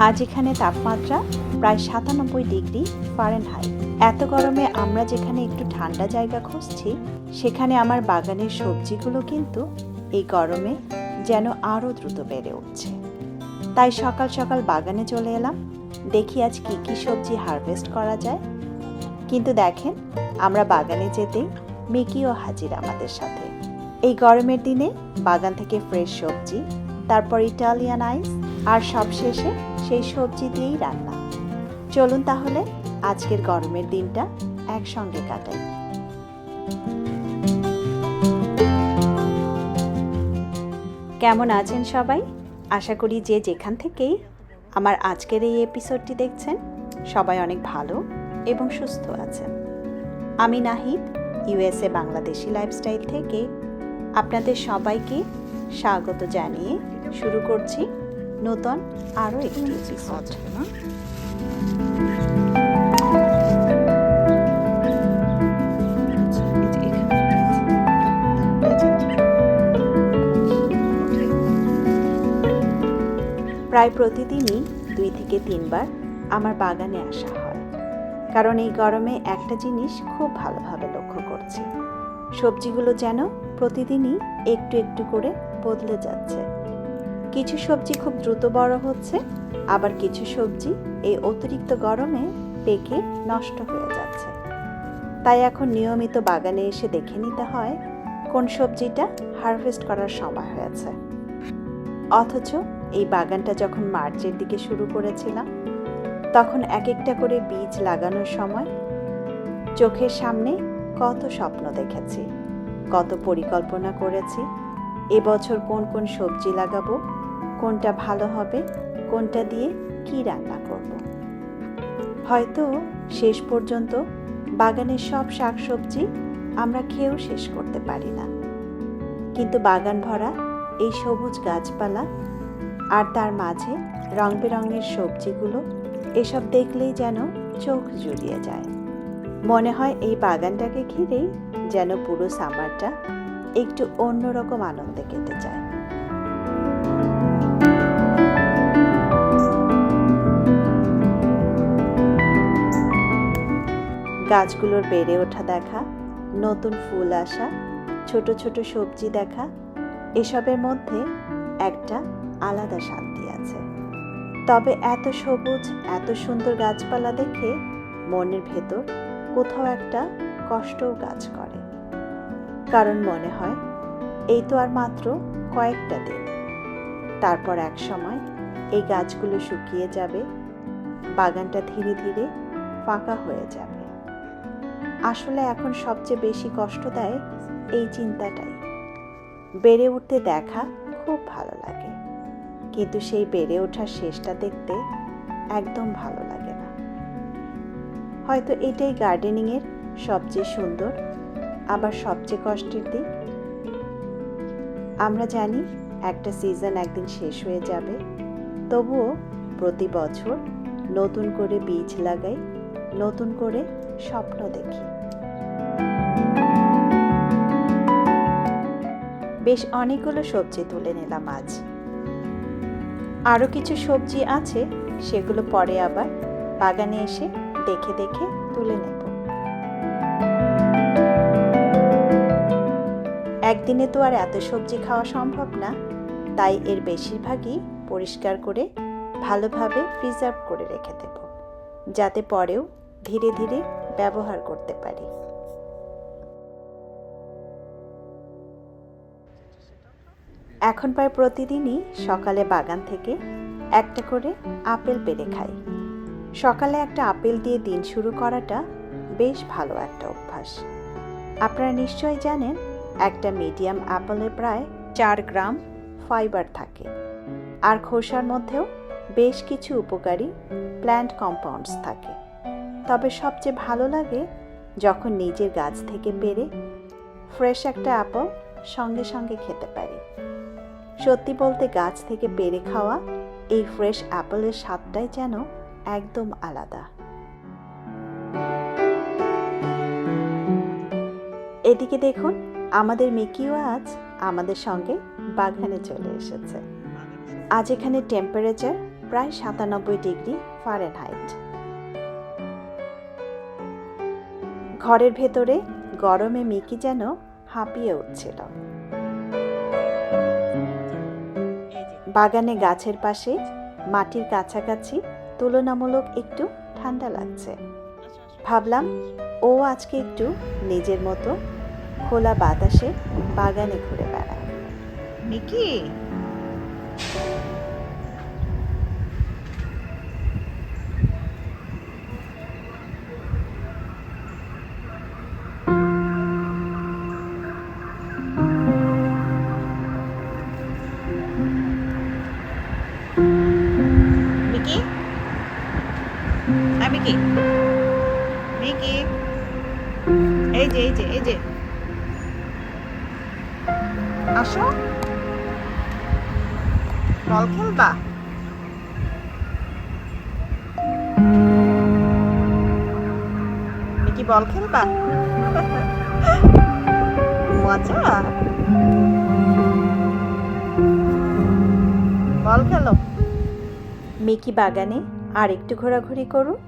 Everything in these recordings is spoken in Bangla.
আজ এখানে তাপমাত্রা প্রায় 97 ডিগ্রি ফারেনহাইট। এত গরমে আমরা যেখানে একটু ঠান্ডা জায়গা খুঁজছি, সেখানে আমার বাগানের সবজিগুলো কিন্তু এই গরমে যেন আরও দ্রুত বেড়ে উঠছে। তাই সকাল সকাল বাগানে চলে এলাম, দেখি আজ কি কি সবজি হারভেস্ট করা যায়। কিন্তু দেখেন, আমরা বাগানে যেতেই মিকিও হাজির আমাদের সাথে। এই গরমের দিনে বাগান থেকে ফ্রেশ সবজি, তারপর ইটালিয়ান আইস, আর সবশেষে সেই সবজি দিয়েই রান্না। চলুন তাহলে আজকের গরমের দিনটা একসঙ্গে কাটাই। কেমন আছেন সবাই? আশা করি যে যেখান থেকেই আমার আজকের এই এপিসোডটি দেখছেন, সবাই অনেক ভালো এবং সুস্থ আছেন। আমি নাহিদ, ইউএসএ বাংলাদেশি লাইফস্টাইল থেকে আপনাদের সবাইকে স্বাগত জানিয়ে শুরু করছি নতুন আরও একটি এপিসোড। প্রায় প্রতিদিনই 2 থেকে 3 বার আমার বাগানে আসা হয়, কারণ এই গরমে একটা জিনিস খুব ভালোভাবে লক্ষ্য করছি, সবজিগুলো যেন প্রতিদিনই একটু একটু করে বদলে যাচ্ছে। কিছু সবজি খুব দ্রুত বড় হচ্ছে, আবার কিছু সবজি এই অতিরিক্ত গরমে পেকে নষ্ট হয়ে যাচ্ছে। তাই এখন নিয়মিত বাগানে এসে দেখে নিতে হয় কোন সবজিটা হারভেস্ট করার সময় হয়েছে। অথচ এই বাগানটা যখন মার্চের দিকে শুরু করেছিলাম, তখন এক একটা করে বীজ লাগানোর সময় চোখের সামনে কত স্বপ্ন দেখেছি, কত পরিকল্পনা করেছি, এবছর কোন কোন সবজি লাগাবো, কোনটা ভালো হবে, কোনটা দিয়ে কি রান্না করব। হয়তো শেষ পর্যন্ত বাগানের সব শাকসবজি আমরা খেয়েও শেষ করতে পারি না, কিন্তু বাগান ভরা এই সবুজ গাছপালা আর তার মাঝে রং বেরঙের সবজিগুলো, এসব দেখলেই যেন চোখ জুড়িয়ে যায়। মনে হয় এই বাগানটাকে ঘিরেই যেন পুরো সামারটা একটু অন্যরকম আনন্দে কেটে যায়। গাছগুলোর বেড়ে ওঠা দেখা, নতুন ফুল আসা, ছোট ছোট সবজি দেখা, এসবের মধ্যে একটা আলাদা শান্তি আছে। তবে এত সবুজ, এত সুন্দর গাছপালা দেখে মনের ভেতর কোথাও একটা কষ্টও কাজ করে, কারণ মনে হয় এই তো আর মাত্র কয়েকটা দিন, তারপর এক সময় এই গাছগুলো শুকিয়ে যাবে, বাগানটা ধীরে ধীরে ফাঁকা হয়ে যাবে। আসলে এখন সবচেয়ে বেশি কষ্ট দেয় এই চিন্তাটাই। বেড়ে উঠতে দেখা খুব ভালো লাগে, কিন্তু সেই বেড়ে ওঠার শেষটা দেখতে একদম ভালো লাগে না। হয়তো এটাই গার্ডেনিংয়ের সবচেয়ে সুন্দর, আবার সবচেয়ে কষ্টের দিক। আমরা জানি একটা সিজন একদিন শেষ হয়ে যাবে, তবুও প্রতি বছর নতুন করে বীজ লাগাই, নতুন করে স্বপ্ন দেখি। বেশ অনেকগুলো সবজি তুলে নিলাম আজ। আরও কিছু সবজি আছে, সেগুলো পরে আবার বাগানে এসে দেখে দেখে তুলে নেব। একদিনে তো আর এত সবজি খাওয়া সম্ভব না, তাই এর বেশিরভাগই পরিষ্কার করে ভালোভাবে প্রিজার্ভ করে রেখে দেব, যাতে পরেও ধীরে ধীরে ব্যবহার করতে পারি। এখন প্রায় প্রতিদিনই সকালে বাগান থেকে একটা করে আপেল পেড়ে খাই। সকালে একটা আপেল দিয়ে দিন শুরু করাটা বেশ ভালো একটা অভ্যাস। আপনারা নিশ্চয়ই জানেন, একটা মিডিয়াম আপেলে প্রায় 4 গ্রাম ফাইবার থাকে, আর খোসার মধ্যেও বেশ কিছু উপকারী প্ল্যান্ট কম্পাউন্ডস থাকে। তবে সবচেয়ে ভালো লাগে যখন নিজের গাছ থেকে পেড়ে ফ্রেশ একটা আপেল সঙ্গে সঙ্গে খেতে পারি। সত্যি বলতে, গাছ থেকে পেড়ে খাওয়া এই ফ্রেশ অ্যাপেলের স্বাদটাই যেন একদম আলাদা। এদিকে দেখুন, আমাদের মিকিও আজ আমাদের সঙ্গে বাগানে চলে এসেছে। আজ এখানে টেম্পারেচার প্রায় 97 ডিগ্রি ফারেনহাইট। ঘরের ভেতরে গরমে মিকি যেন হাঁপিয়ে উঠছিল। বাগানে গাছের পাশে মাটির কাছাকাছি তুলনামূলক একটু ঠান্ডা লাগছে। ভাবলাম ও আজকে একটু নিজের মতো খোলা বাতাসে বাগানে ঘুরে বেড়ায়। মিকি, মিকি, মিকি, মিকি, এই যে এই যে এই যে আসো, বল খেলবা? মিকি, বল খেলবা? মজা, বল খেলো। মিকি বাগানে আর একটু ঘোরাঘুরি করুক,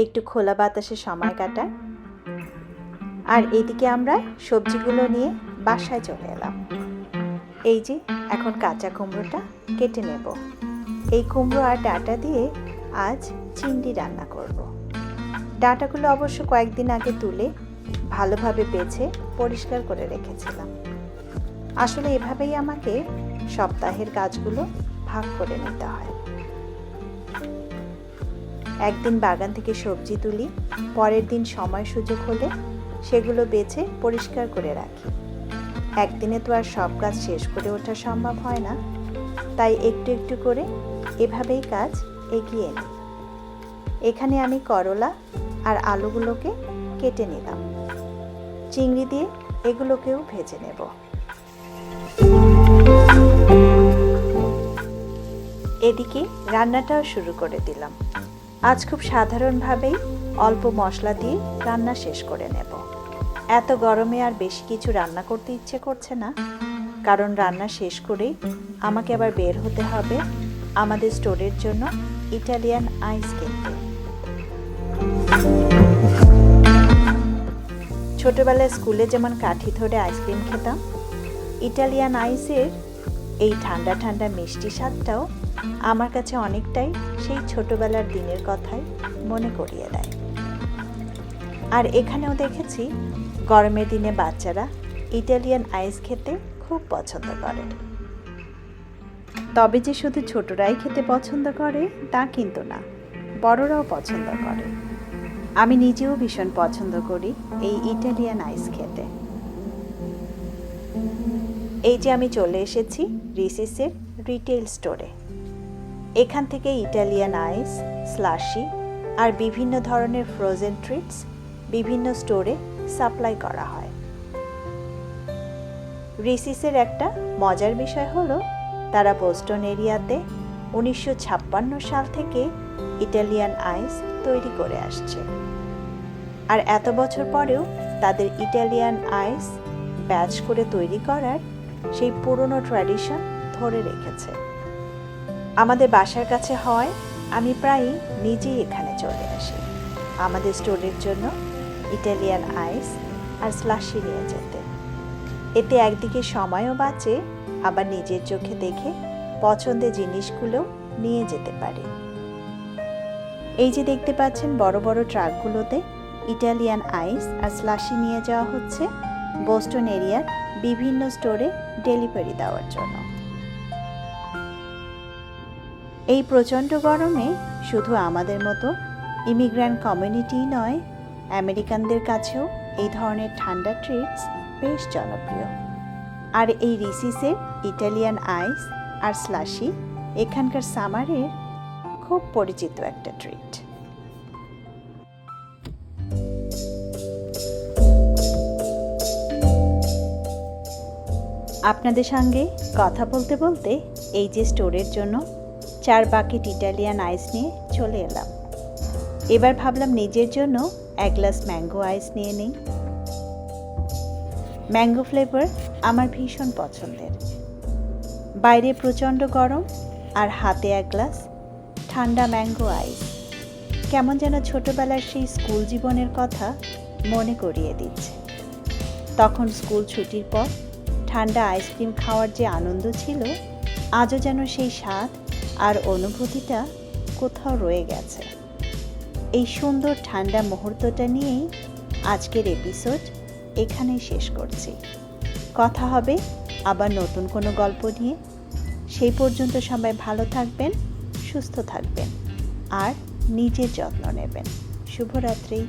একটু খোলা বাতাসে সময় কাটায়। আর এদিকে আমরা সবজিগুলো নিয়ে বাসায় চলে এলাম। এই যে এখন কাঁচা কুমড়োটা কেটে নেব। এই কুমড়ো আর ডাঁটা দিয়ে আজ চিংড়ি রান্না করব। ডাঁটাগুলো অবশ্য কয়েকদিন আগে তুলে ভালোভাবে বেছে পরিষ্কার করে রেখেছিলাম। আসলে এভাবেই আমাকে সপ্তাহের কাজগুলো ভাগ করে নিতে হয়। একদিন বাগান থেকে সবজি তুলি, পরের দিন সময় সুযোগ হলে সেগুলো বেছে পরিষ্কার করে রাখি। একদিনে তো আর সব কাজ শেষ করে ওঠা সম্ভব হয় না, তাই একটু একটু করে এভাবেই কাজ এগিয়ে নিই। এখানে আমি করলা আর আলুগুলোকে কেটে নিলাম। চিংড়ি দিয়ে এগুলোকেও ভেজে নেব। এদিকে রান্নাটাও শুরু করে দিলাম। আজ খুব সাধারণভাবেই অল্প মশলা দিয়ে রান্না শেষ করে নেব। এত গরমে আর বেশি কিছু রান্না করতে ইচ্ছে করছে না, কারণ রান্না শেষ করেই আমাকে আবার বের হতে হবে আমাদের স্টোরের জন্য ইটালিয়ান আইস কিনতে। ছোটবেলায় স্কুলে যেমন কাঠি ধরে আইসক্রিম খেতাম, ইটালিয়ান আইসের এই ঠান্ডা ঠান্ডা মিষ্টি স্বাদটাও আমার কাছে অনেকটাই সেই ছোটবেলার দিনের কথাই মনে করিয়ে দেয়। আর এখানেও দেখেছি গরমের দিনে বাচ্চারা ইটালিয়ান আইস খেতে খুব পছন্দ করে। তবে যে শুধু ছোটরাই খেতে পছন্দ করে তা কিন্তু না, বড়রাও পছন্দ করে। আমি নিজেও ভীষণ পছন্দ করি এই ইটালিয়ান আইস খেতে। এই যে আমি চলে এসেছি রিসিসের রিটেল স্টোরে। এখান থেকে ইটালিয়ান আইস, স্লাশি আর বিভিন্ন ধরনের ফ্রোজেন ট্রিটস বিভিন্ন স্টোরে সাপ্লাই করা হয়। রিসিসের একটা মজার বিষয় হলো তারা বোস্টন এরিয়াতে 1956 সাল থেকে ইটালিয়ান আইস তৈরি করে আসছে। আর এত বছর পরেও তাদের ইটালিয়ান আইস ব্যাচ করে তৈরি করার সেই পুরনো ট্র্যাডিশন ধরে রেখেছে। আমাদের বাসার কাছে হয় আমি প্রায়ই নিজেই এখানে চলে আসি আমাদের স্টোরের জন্য ইটালিয়ান আইস আর স্লাশি নিয়ে যেতে। এতে একদিকে সময়ও বাঁচে, আবার নিজের চোখে দেখে পছন্দের জিনিসগুলো নিয়ে যেতে পারি। এই যে দেখতে পাচ্ছেন বড় বড় ট্রাকগুলোতে ইটালিয়ান আইস আর স্লাশি নিয়ে যাওয়া হচ্ছে বোস্টন এরিয়ার বিভিন্ন স্টোরে ডেলিভারি দেওয়ার জন্য। এই প্রচণ্ড গরমে শুধু আমাদের মতো ইমিগ্র্যান্ট কমিউনিটি নয়, আমেরিকানদের কাছেও এই ধরনের ঠান্ডা ট্রিটস বেশ জনপ্রিয়। আর এই রিসিসের ইটালিয়ান আইস আর স্লাশি এখানকার সামারের খুব পরিচিত একটা ট্রিট। আপনাদের সঙ্গে কথা বলতে বলতে এই যে স্টোরের জন্য 4 বাকেট ইটালিয়ান আইস নিয়ে চলে এলাম। এবার ভাবলাম নিজের জন্য 1 গ্লাস ম্যাঙ্গো আইস নিয়ে নিই। ম্যাঙ্গো ফ্লেভার আমার ভীষণ পছন্দের। বাইরে প্রচণ্ড গরম আর হাতে 1 গ্লাস ঠান্ডা ম্যাঙ্গো আইস কেমন যেন ছোটবেলার সেই স্কুল জীবনের কথা মনে করিয়ে দিচ্ছে। তখন স্কুল ছুটির পর ঠান্ডা আইসক্রিম খাওয়ার যে আনন্দ ছিল, আজও যেন সেই স্বাদ আর অনুভূতিটা কোথাও রয়ে গেছে। এই সুন্দর ঠান্ডা মুহূর্তটা নিয়েই আজকের এপিসোড এখানেই শেষ করছি। কথা হবে আবার নতুন কোনো গল্প নিয়ে। সেই পর্যন্ত সবাই ভালো থাকবেন, সুস্থ থাকবেন আর নিজের যত্ন নেবেন। শুভরাত্রি।